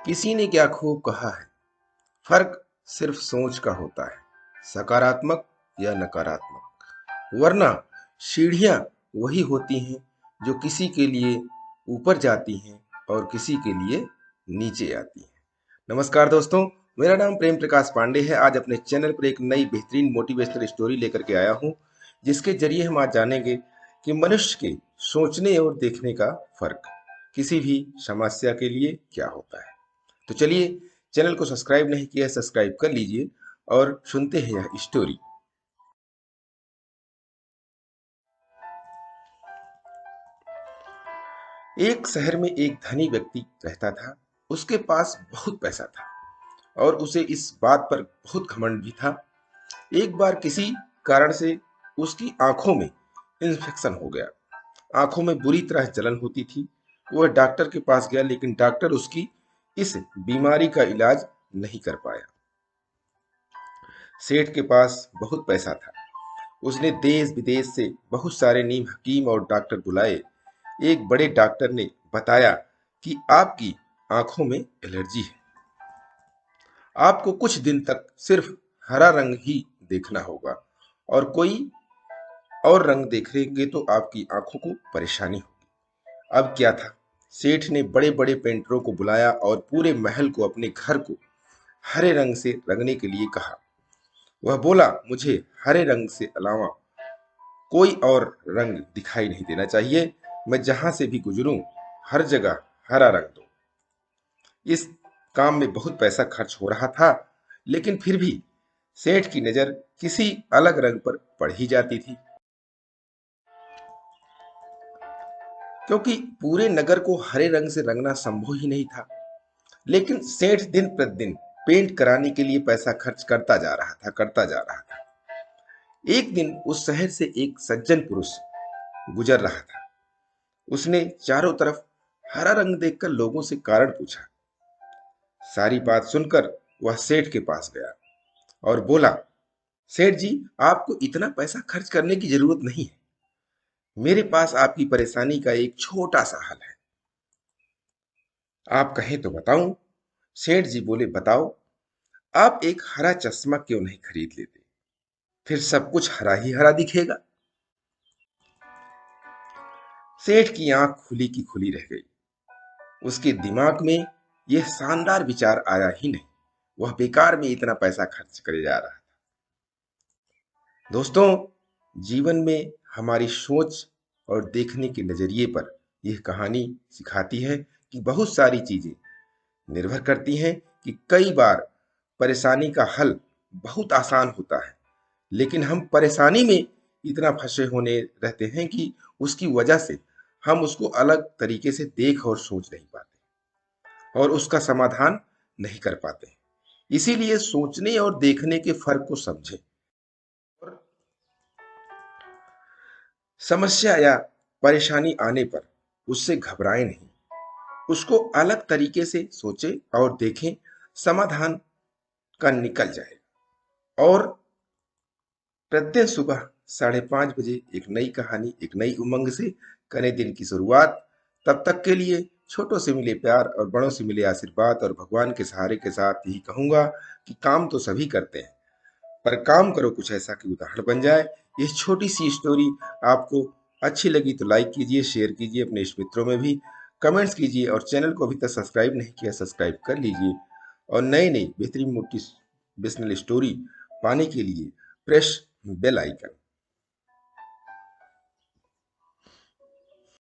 किसी ने क्या खूब कहा है, फर्क सिर्फ सोच का होता है, सकारात्मक या नकारात्मक। वरना सीढ़ियां वही होती हैं जो किसी के लिए ऊपर जाती हैं और किसी के लिए नीचे आती हैं। नमस्कार दोस्तों, मेरा नाम प्रेम प्रकाश पांडे है। आज अपने चैनल पर एक नई बेहतरीन मोटिवेशनल स्टोरी लेकर के आया हूँ, जिसके जरिए हम आज जानेंगे कि मनुष्य के सोचने और देखने का फर्क किसी भी समस्या के लिए क्या होता है। तो चलिए, चैनल को सब्सक्राइब नहीं किया है, सब्सक्राइब कर लीजिए और सुनते हैं यह स्टोरी। एक शहर में एक धनी व्यक्ति रहता था। उसके पास बहुत पैसा था और उसे इस बात पर बहुत घमंड भी था। एक बार किसी कारण से उसकी आंखों में इन्फेक्शन हो गया। आंखों में बुरी तरह जलन होती थी। वह डॉक्टर के पास गया, लेकिन डॉक्टर उसकी इस बीमारी का इलाज नहीं कर पाया। सेठ के पास बहुत पैसा था। उसने देश विदेश से बहुत सारे नीम हकीम और डॉक्टर बुलाए। एक बड़े डॉक्टर ने बताया कि आपकी आंखों में एलर्जी है। आपको कुछ दिन तक सिर्फ हरा रंग ही देखना होगा और कोई और रंग देखेंगे तो आपकी आंखों को परेशानी होगी। अब क्या था, सेठ ने बड़े बड़े पेंटरों को बुलाया और पूरे महल को, अपने घर को हरे रंग से रंगने के लिए कहा। वह बोला, मुझे हरे रंग से अलावा कोई और रंग दिखाई नहीं देना चाहिए। मैं जहां से भी गुजरूं, हर जगह हरा रंग दो। इस काम में बहुत पैसा खर्च हो रहा था, लेकिन फिर भी सेठ की नजर किसी अलग रंग पर पड़ ही जाती थी, क्योंकि पूरे नगर को हरे रंग से रंगना संभव ही नहीं था। लेकिन सेठ दिन प्रतिदिन पेंट कराने के लिए पैसा खर्च करता जा रहा था। एक दिन उस शहर से एक सज्जन पुरुष गुजर रहा था। उसने चारों तरफ हरा रंग देखकर लोगों से कारण पूछा। सारी बात सुनकर वह सेठ के पास गया और बोला, सेठ जी, आपको इतना पैसा खर्च करने की जरूरत नहीं है। मेरे पास आपकी परेशानी का एक छोटा सा हल है। आप कहें तो बताऊं? सेठ जी बोले, बताओ। आप एक हरा चश्मा क्यों नहीं खरीद लेते? फिर सब कुछ हरा ही हरा दिखेगा। सेठ की आंख खुली की खुली रह गई। उसके दिमाग में यह शानदार विचार आया ही नहीं। वह बेकार में इतना पैसा खर्च करे जा रहा था। दोस्तों, जीवन में हमारी सोच और देखने के नजरिए पर यह कहानी सिखाती है कि बहुत सारी चीजें निर्भर करती हैं। कि कई बार परेशानी का हल बहुत आसान होता है, लेकिन हम परेशानी में इतना फंसे होने रहते हैं कि उसकी वजह से हम उसको अलग तरीके से देख और सोच नहीं पाते और उसका समाधान नहीं कर पाते। इसीलिए सोचने और देखने के फर्क को समझें और समस्या या परेशानी आने पर उससे घबराएं नहीं। उसको अलग तरीके से सोचें और देखें, समाधान का निकल जाएगा। और प्रत्येक सुबह 5:30 बजे एक नई कहानी, एक नई उमंग से करें दिन की शुरुआत। तब तक के लिए छोटों से मिले प्यार और बड़ों से मिले आशीर्वाद और भगवान के सहारे के साथ यही कहूंगा कि काम तो सभी करते हैं, पर काम करो कुछ ऐसा कि उदाहरण बन जाए। ये छोटी सी स्टोरी आपको अच्छी लगी तो लाइक कीजिए, शेयर कीजिए, अपने इष्ट मित्रों में भी कमेंट्स कीजिए और चैनल को अभी तक सब्सक्राइब नहीं किया, सब्सक्राइब कर लीजिए। और नई नई बेहतरीन मोटिवेशनल स्टोरी पाने के लिए प्रेस बेल आइकन।